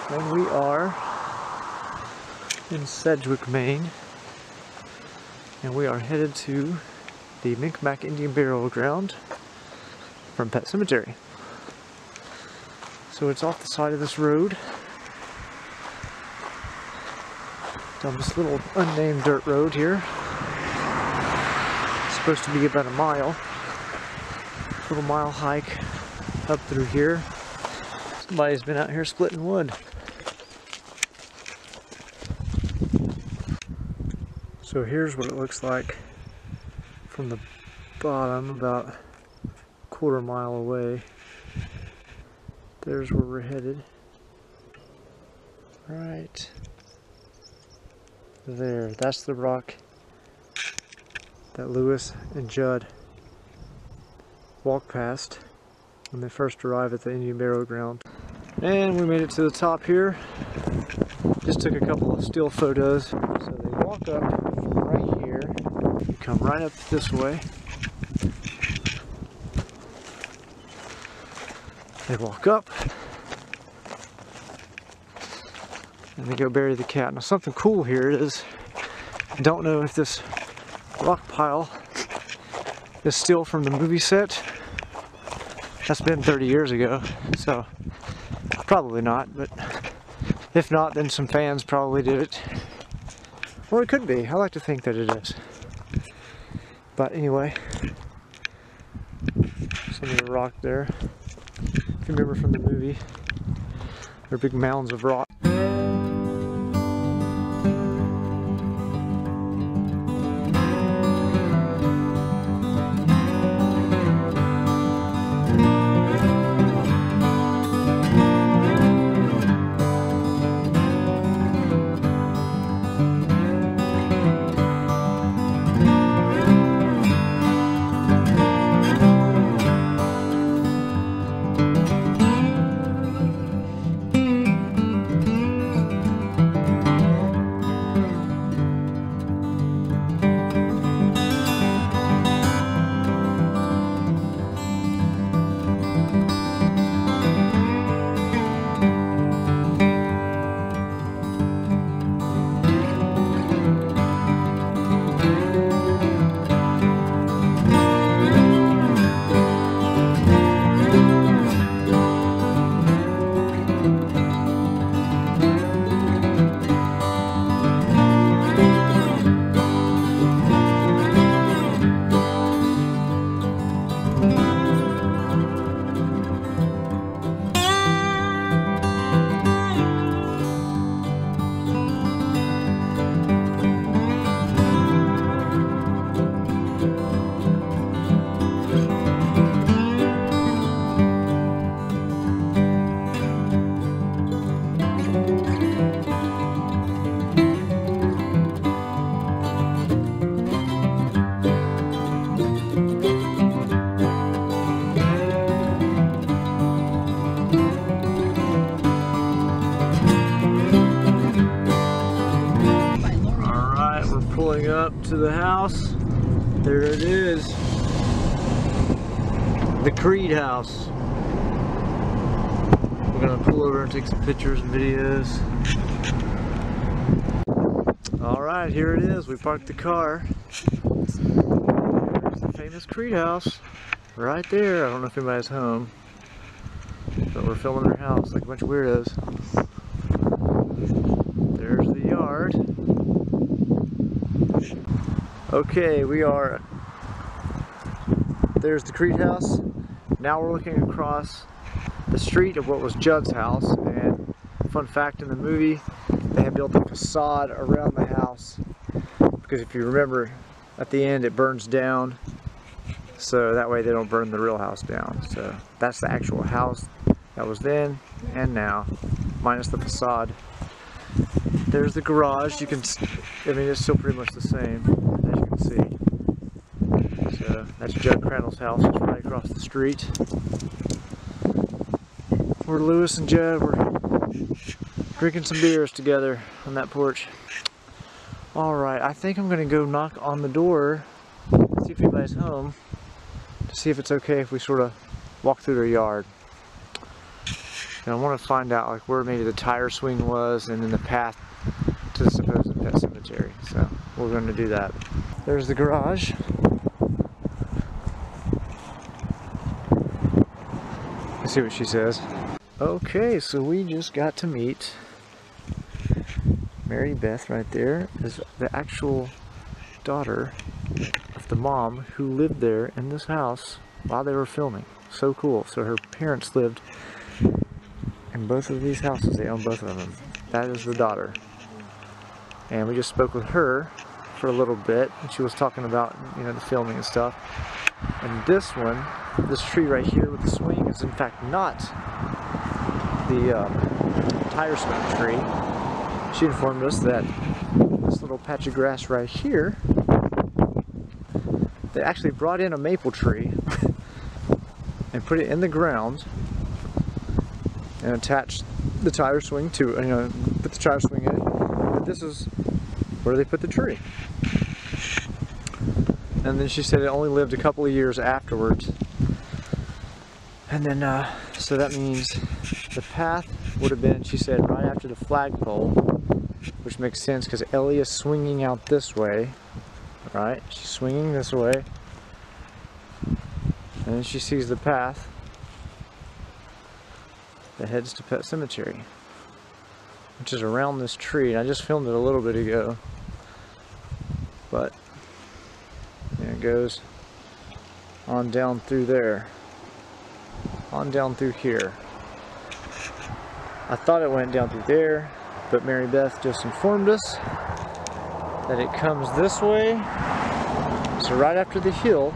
And we are in Sedgwick, Maine, and we are headed to the Micmac Indian Burial Ground from Pet Sematary. So it's off the side of this road, down this little unnamed dirt road here. It's supposed to be about a mile. Little mile hike up through here. Somebody's been out here splitting wood. So here's what it looks like from the bottom, about a quarter mile away. There's where we're headed. Right there. That's the rock that Louis and Jud walked past when they first arrived at the Indian Burial Ground. And we made it to the top here. Just took a couple of still photos. So they walk up right here. You come right up this way. They walk up. And they go bury the cat. Now something cool here is, I don't know if this rock pile is still from the movie set. That's been 30 years ago, so probably not, but if not, then some fans probably did it. Or it could be. I like to think that it is. But anyway, some of the rock there. If you remember from the movie, they're big mounds of rock. Pulling up to the house. There it is. The Creed house. We're gonna pull over and take some pictures and videos. Alright, here it is. We parked the car. There's the famous Creed house. Right there. I don't know if anybody's home, but we're filming their house like a bunch of weirdos. There's the yard. Okay, there's the Creed house. Now we're looking across the street of what was Jud's house, and fun fact, in the movie they had built a facade around the house because if you remember at the end it burns down, so that way they don't burn the real house down. So that's the actual house that was then and now, minus the facade. There's the garage. You can, I mean, it's still pretty much the same, as you can see. So that's Jud Crandall's house. It's right across the street. Where Louis and Jud were drinking some beers together on that porch. Alright, I think I'm going to go knock on the door, see if anybody's home, to see if it's okay if we sort of walk through their yard. And I want to find out like where maybe the tire swing was and then the path to the supposed pet cemetery. So we're going to do that. There's the garage. Let's see what she says. Okay, so we just got to meet Mary Beth right there. Is the actual daughter of the mom who lived there in this house while they were filming. So cool. So her parents lived in both of these houses. They own both of them. That is the daughter. And we just spoke with her for a little bit, and she was talking about, you know, the filming and stuff. And this one, this tree right here with the swing, is in fact not the tire swing tree. She informed us that this little patch of grass right here, they actually brought in a maple tree and put it in the ground and attached the tire swing to, you know, put the tire swing in it. But this is where they put the tree. And then she said it only lived a couple of years afterwards. And then, so that means the path would have been, she said, right after the flagpole, which makes sense because Ellie is swinging out this way, right? She's swinging this way. And then she sees the path that heads to Pet Cemetery, which is around this tree. And I just filmed it a little bit ago. But there it goes on down through there, on down through here. I thought it went down through there, but Mary Beth just informed us that it comes this way. So right after the hill,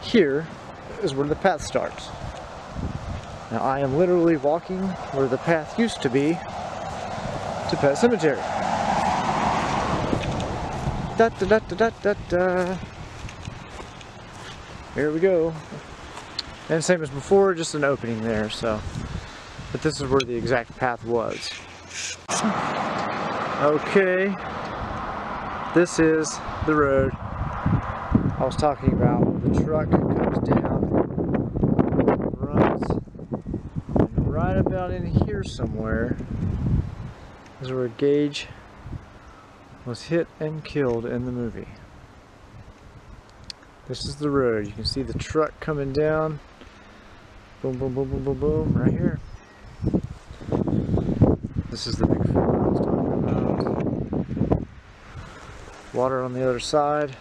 here is where the path starts. Now I am literally walking where the path used to be to Pet Cemetery. Da da da da da da. Here we go. And same as before, just an opening there, so. But this is where the exact path was. Okay. This is the road I was talking about. The truck comes down, runs, and right about in here somewhere is where Gage was hit and killed in the movie. This is the road. You can see the truck coming down. Boom, boom, boom, boom, boom, boom, right here. This is the big field I was talking about. Water on the other side.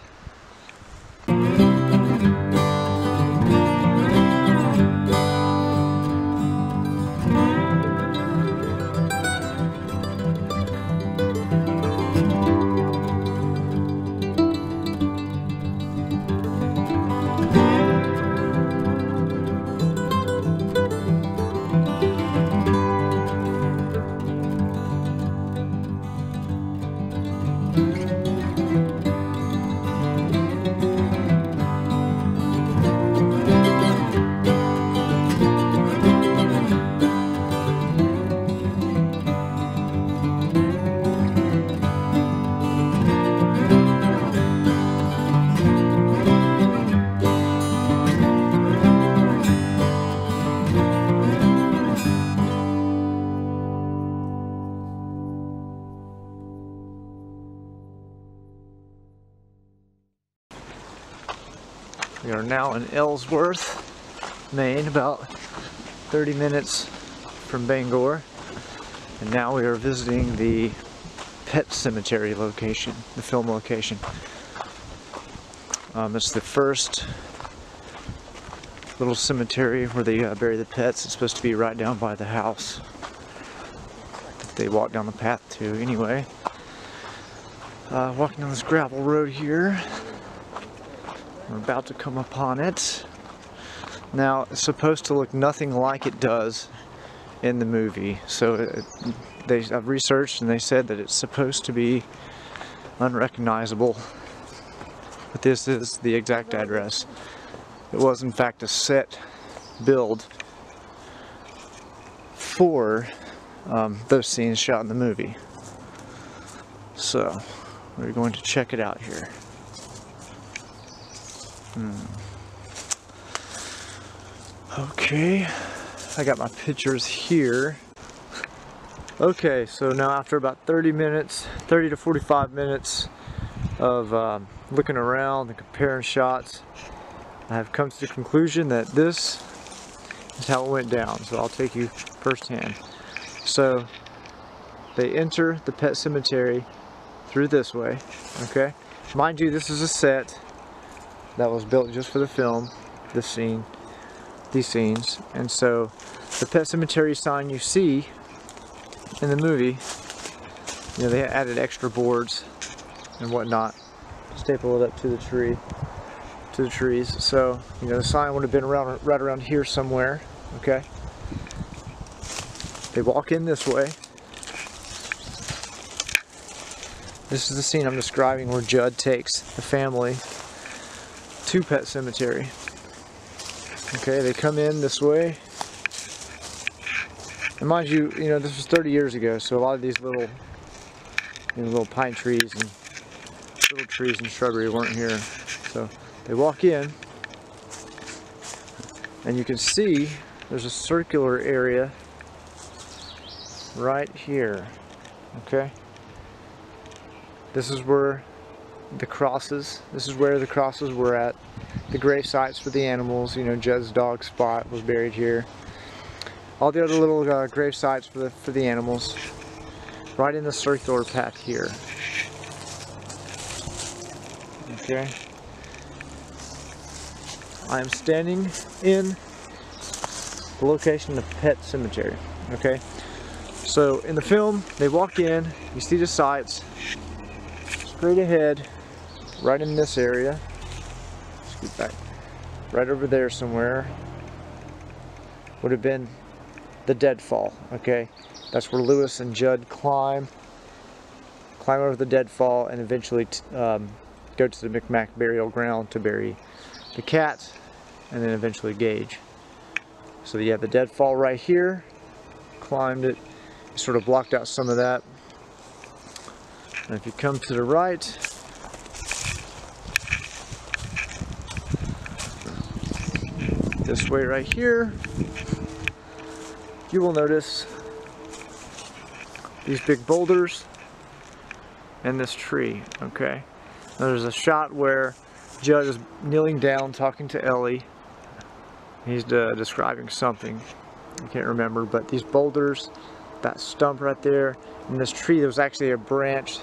We are now in Ellsworth, Maine, about 30 minutes from Bangor, and now we are visiting the Pet Cemetery location, the film location. It's the first little cemetery where they bury the pets. It's supposed to be right down by the house that they walk down the path to anyway. Walking on this gravel road here. We're about to come upon it. Now, it's supposed to look nothing like it does in the movie. So I've researched and they said that it's supposed to be unrecognizable. But this is the exact address. It was in fact a set build for those scenes shot in the movie. So, we're going to check it out here. Okay, I got my pictures here. Okay, so now after about 30 to 45 minutes of looking around and comparing shots, I have come to the conclusion that this is how it went down. So I'll take you firsthand. So they enter the pet cemetery through this way, okay? Mind you, this is a set that was built just for the film, this scene, these scenes. And so the pet cemetery sign you see in the movie, you know, they added extra boards and whatnot, staple it up to the tree, to the trees. So, you know, the sign would have been around, right around here somewhere, okay? They walk in this way. This is the scene I'm describing where Jud takes the family to Pet Sematary. Okay, they come in this way. And mind you, you know, this was 30 years ago, so a lot of these little, you know, little pine trees and little trees and shrubbery weren't here. So they walk in, and you can see there's a circular area right here. Okay, this is where the crosses. This is where the crosses were at. The grave sites for the animals. You know, Jud's dog Spot was buried here. All the other little grave sites for the animals, right in the circular path here. Okay. I am standing in the location of Pet Sematary. Okay. So in the film, they walk in. You see the sites straight ahead, right in this area. Scoot back. Right over there somewhere would have been the deadfall, okay? That's where Louis and Jud climb over the deadfall and eventually go to the Micmac burial ground to bury the cat and then eventually Gage. So you have the deadfall right here, climbed it, sort of blocked out some of that. And if you come to the right, this way right here, you will notice these big boulders and this tree, okay? Now there's a shot where Jud is kneeling down talking to Ellie. He's describing something, I can't remember, but these boulders, that stump right there, and this tree, there was actually a branch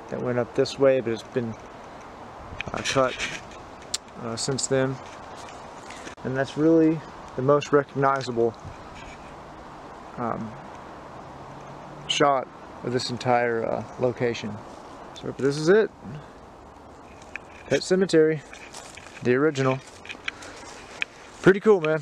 that went up this way, but it's been cut since then. And that's really the most recognizable shot of this entire location. So this is it. Pet Sematary, the original. Pretty cool, man.